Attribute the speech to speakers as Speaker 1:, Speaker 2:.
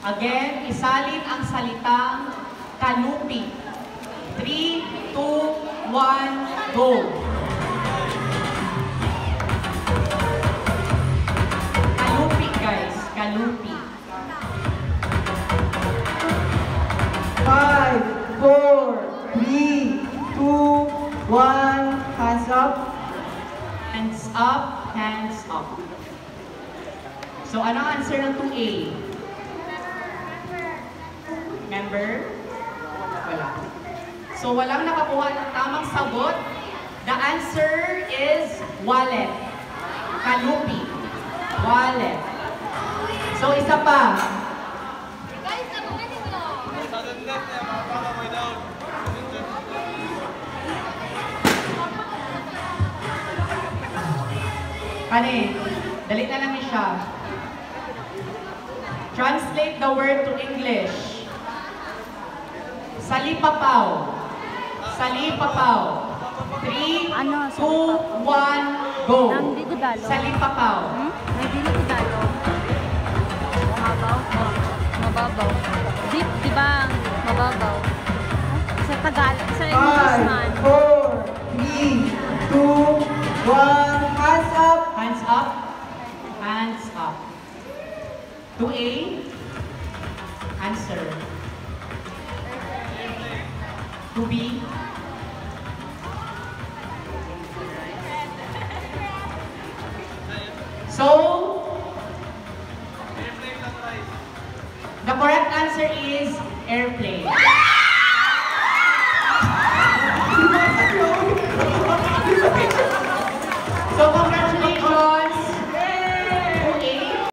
Speaker 1: Again, isalin ang salitang kalupi. 3, 2, 1, go! Kalupi, guys. Kalupi.
Speaker 2: 5, 4, 3, 2, 1, hands up.
Speaker 1: Hands up, hands up. So, ano ang answer ng 2A? Member? Wala. So, walang nakakuha ng tamang sagot. The answer is wallet. Kalupi. Wallet. So, isa pa. Kani, dali na lang siya. Translate the word to English. Salipapaw. Salipapaw. 3, 2, 1, go. Salipapaw.
Speaker 3: Mababaw. Deep, di ba? Mababaw. Sa Tagalog, sa English man.
Speaker 2: 5, 4, 3, 2, 1, hands up.
Speaker 1: Hands up. Hands up. 2A. Answer. 2B. So, the correct answer is airplane.